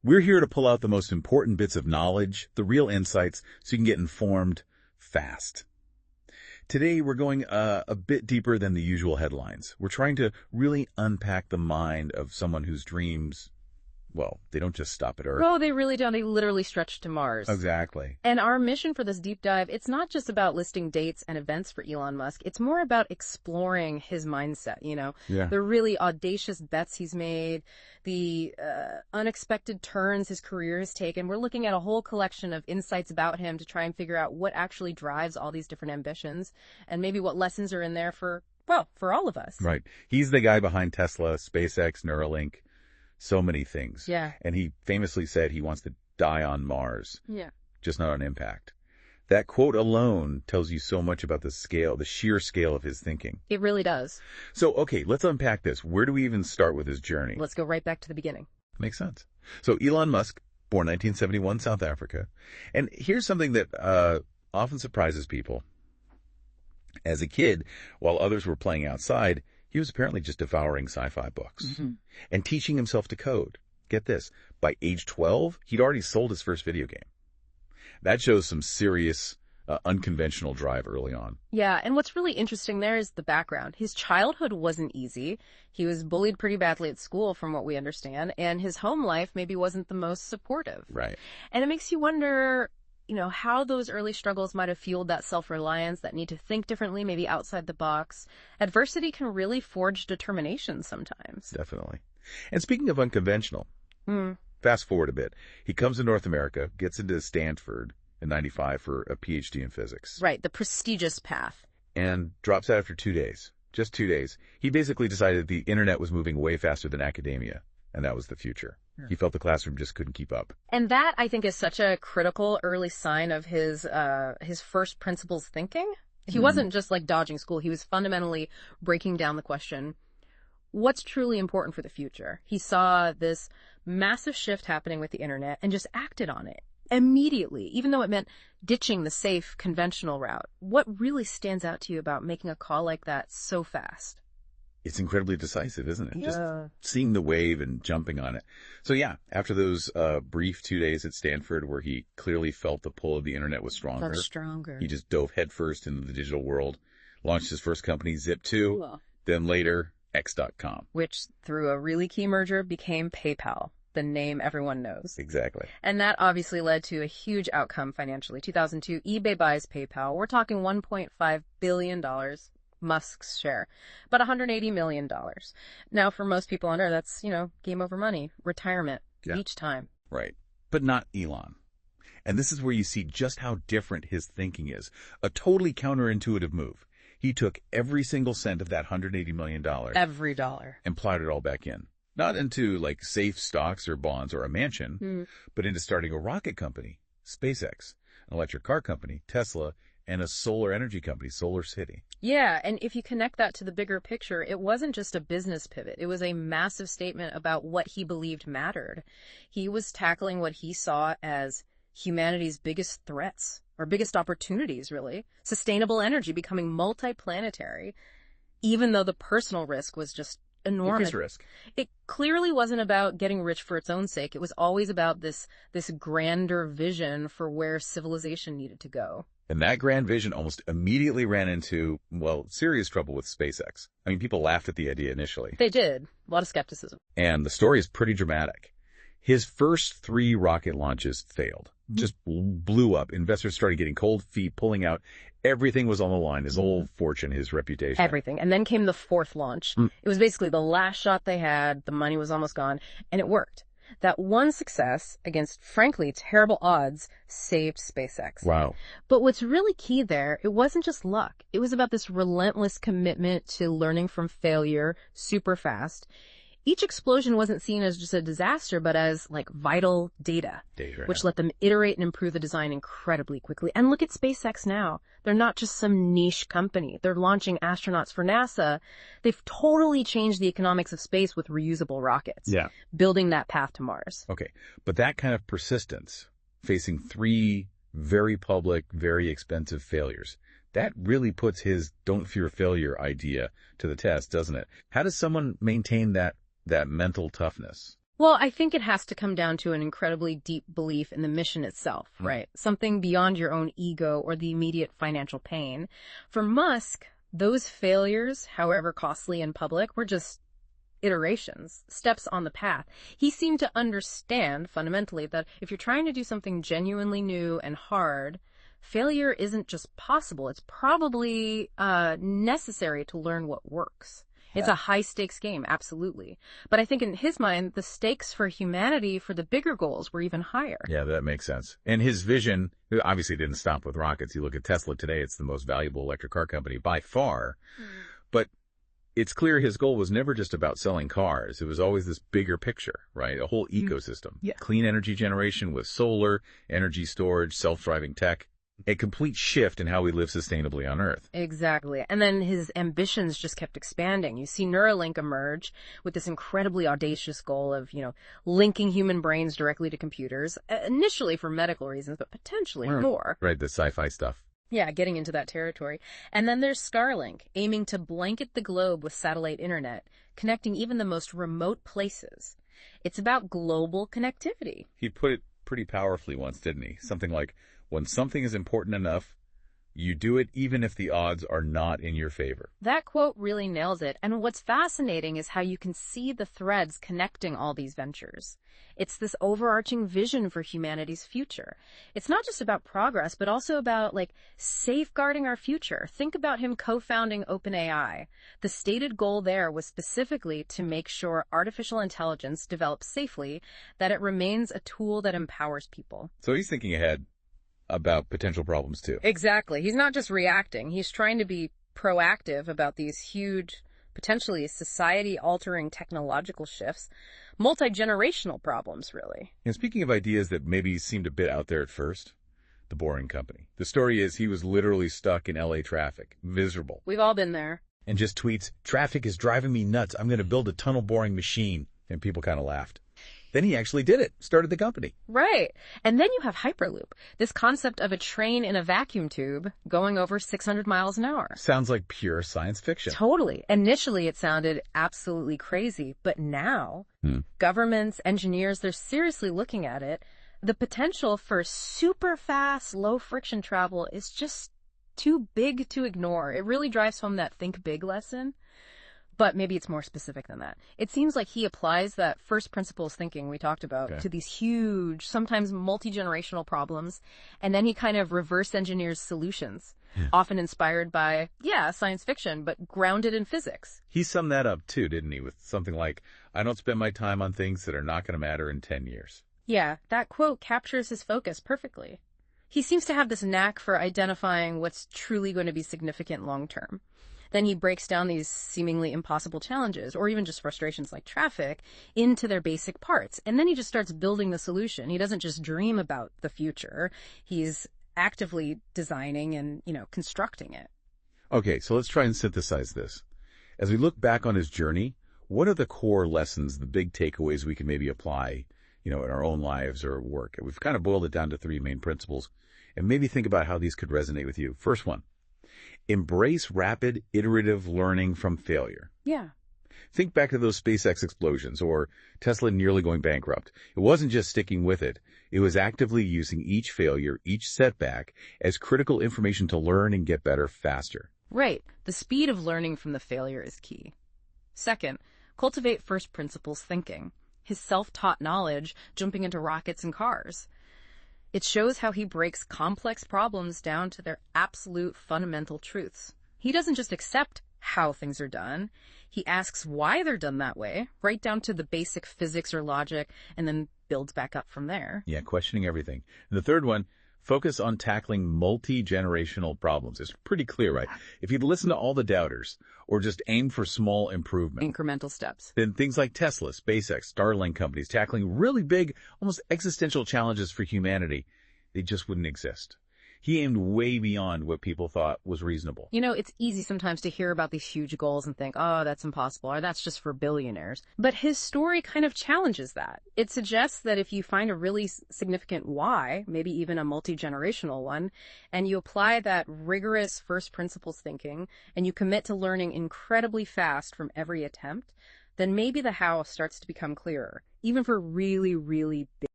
We're here to pull out the most important bits of knowledge, the real insights, so you can get informed fast. Today, we're going a bit deeper than the usual headlines. We're trying to really unpack the mind of someone whose dreams, well, they don't just stop at Earth. No, they really don't. They literally stretch to Mars. Exactly. And our mission for this deep dive, it's not just about listing dates and events for Elon Musk. It's more about exploring his mindset, the really audacious bets he's made, the unexpected turns his career has taken. We're looking at a whole collection of insights about him to try and figure out what actually drives all these different ambitions and maybe what lessons are in there for all of us. Right. He's the guy behind Tesla, SpaceX, Neuralink. So many things. Yeah. And he famously said he wants to die on Mars. Yeah. Just not on impact. That quote alone tells you so much about the sheer scale of his thinking. It really does. So, okay, let's unpack this. Where do we even start with his journey? Let's go right back to the beginning. Makes sense. So Elon Musk, born 1971, South Africa. And here's something that often surprises people. As a kid, while others were playing outside, he was apparently just devouring sci-fi books and teaching himself to code. Get this, by age 12, he'd already sold his first video game. That shows some serious, unconventional drive early on. Yeah, and what's really interesting there is the background. His childhood wasn't easy. He was bullied pretty badly at school, from what we understand, and his home life maybe wasn't the most supportive. Right. And it makes you wonder, how those early struggles might have fueled that self-reliance, that need to think differently, maybe outside the box. Adversity can really forge determination sometimes. Definitely. And speaking of unconventional, fast forward a bit. He comes to North America, gets into Stanford in 95 for a PhD in physics. Right, the prestigious path. And drops out after 2 days. Just 2 days. He basically decided the internet was moving way faster than academia, and that was the future. He felt the classroom just couldn't keep up. And that, I think, is such a critical early sign of his first principles thinking. He wasn't just like dodging school. He was fundamentally breaking down the question, what's truly important for the future? He saw this massive shift happening with the internet and just acted on it immediately, even though it meant ditching the safe, conventional route. What really stands out to you about making a call like that so fast? It's incredibly decisive, isn't it? Yeah. Just seeing the wave and jumping on it. So yeah, after those brief 2 days at Stanford where he clearly felt the pull of the internet was stronger. He just dove headfirst into the digital world, launched his first company, Zip2, then later X.com. Which, through a really key merger, became PayPal, the name everyone knows. Exactly. And that obviously led to a huge outcome financially. 2002, eBay buys PayPal. We're talking $1.5 billion. Musk's share, but $180 million. Now, for most people on Earth, that's, game over money, retirement, each time. Right. But not Elon. And this is where you see just how different his thinking is. A totally counterintuitive move. He took every single cent of that $180 million. Every dollar. And plowed it all back in. Not into, safe stocks or bonds or a mansion, but into starting a rocket company, SpaceX, an electric car company, Tesla, and a solar energy company, Solar City. Yeah, and if you connect that to the bigger picture, it wasn't just a business pivot. It was a massive statement about what he believed mattered. He was tackling what he saw as humanity's biggest threats, or biggest opportunities, really. Sustainable energy becoming multi-planetary, even though the personal risk was just enormous. Risk. It clearly wasn't about getting rich for its own sake. It was always about this grander vision for where civilization needed to go. And that grand vision almost immediately ran into, serious trouble with SpaceX. I mean, people laughed at the idea initially. They did. A lot of skepticism. And the story is pretty dramatic. His first 3 rocket launches failed. Just blew up. Investors started getting cold feet, pulling out. Everything was on the line. His whole fortune, his reputation. Everything. And then came the 4th launch. It was basically the last shot they had. The money was almost gone. And it worked. That one success, against frankly terrible odds, saved SpaceX. Wow. But what's really key there, it wasn't just luck. It was about this relentless commitment to learning from failure super fast. Each explosion wasn't seen as just a disaster, but as vital data, which let them iterate and improve the design incredibly quickly. And look at SpaceX now. They're not just some niche company. They're launching astronauts for NASA. They've totally changed the economics of space with reusable rockets. Yeah. Building that path to Mars. Okay. But that kind of persistence, facing 3 very public, very expensive failures, that really puts his don't fear failure idea to the test, doesn't it? How does someone maintain that mental toughness? Well, I think it has to come down to an incredibly deep belief in the mission itself, right? Something beyond your own ego or the immediate financial pain. For Musk, those failures, however costly in public, were just iterations, steps on the path. He seemed to understand fundamentally that if you're trying to do something genuinely new and hard, failure isn't just possible, it's probably necessary to learn what works. It's a high stakes game, absolutely. But I think in his mind, the stakes for humanity for the bigger goals were even higher. Yeah, that makes sense. And his vision obviously didn't stop with rockets. You look at Tesla today, it's the most valuable electric car company by far. But it's clear his goal was never just about selling cars. It was always this bigger picture, right? A whole ecosystem. Yeah. Clean energy generation with solar, energy storage, self-driving tech. A complete shift in how we live sustainably on Earth. Exactly. And then his ambitions just kept expanding. You see Neuralink emerge with this incredibly audacious goal of, linking human brains directly to computers, initially for medical reasons, but potentially more. Right, the sci-fi stuff. Yeah, getting into that territory. And then there's Starlink, aiming to blanket the globe with satellite internet, connecting even the most remote places. It's about global connectivity. He put it pretty powerfully once, didn't he? Something like, when something is important enough, you do it even if the odds are not in your favor. That quote really nails it. And what's fascinating is how you can see the threads connecting all these ventures. It's this overarching vision for humanity's future. It's not just about progress, but also about, safeguarding our future. Think about him co-founding OpenAI. The stated goal there was specifically to make sure artificial intelligence develops safely, that it remains a tool that empowers people. So he's thinking ahead about potential problems too. Exactly. He's not just reacting. He's trying to be proactive about these huge, potentially society-altering technological shifts, multi-generational problems, really. And speaking of ideas that maybe seemed a bit out there at first, The Boring Company. The story is he was literally stuck in LA traffic, miserable. We've all been there. And just tweets, "Traffic is driving me nuts. I'm going to build a tunnel boring machine." And people kind of laughed. Then he actually did it, started the company. Right. And then you have Hyperloop, this concept of a train in a vacuum tube going over 600 miles an hour. Sounds like pure science fiction. Totally. Initially, it sounded absolutely crazy, but now governments, engineers, they're seriously looking at it. The potential for super fast, low friction travel is just too big to ignore. It really drives home that think big lesson. But maybe it's more specific than that. It seems like he applies that first principles thinking we talked about to these huge, sometimes multi-generational problems, and then he kind of reverse engineers solutions, often inspired by, science fiction, but grounded in physics. He summed that up too, didn't he, with something like, "I don't spend my time on things that are not going to matter in 10 years. Yeah, that quote captures his focus perfectly. He seems to have this knack for identifying what's truly going to be significant long-term. Then he breaks down these seemingly impossible challenges, or even just frustrations like traffic, into their basic parts. And then he just starts building the solution. He doesn't just dream about the future. He's actively designing and, constructing it. Okay, so let's try and synthesize this. As we look back on his journey, what are the core lessons, the big takeaways we can maybe apply, in our own lives or work? We've kind of boiled it down to 3 main principles, and maybe think about how these could resonate with you. First one. Embrace rapid, iterative learning from failure. Yeah. Think back to those SpaceX explosions or Tesla nearly going bankrupt. It wasn't just sticking with it. It was actively using each failure, each setback, as critical information to learn and get better faster. Right. The speed of learning from the failure is key. Second, cultivate first principles thinking. His self-taught knowledge jumping into rockets and cars. It shows how he breaks complex problems down to their absolute fundamental truths. He doesn't just accept how things are done. He asks why they're done that way, right down to the basic physics or logic, and then builds back up from there. Yeah, questioning everything. And the third one, focus on tackling multi-generational problems. It's pretty clear, right? If you'd listen to all the doubters or just aim for small improvement, Incremental steps. then things like Tesla, SpaceX, Starlink companies tackling really big, almost existential challenges for humanity, they just wouldn't exist. He aimed way beyond what people thought was reasonable. It's easy sometimes to hear about these huge goals and think, oh, that's impossible, or that's just for billionaires. But his story kind of challenges that. It suggests that if you find a really significant why, maybe even a multi-generational one, and you apply that rigorous first principles thinking, and you commit to learning incredibly fast from every attempt, then maybe the how starts to become clearer. even for really, really big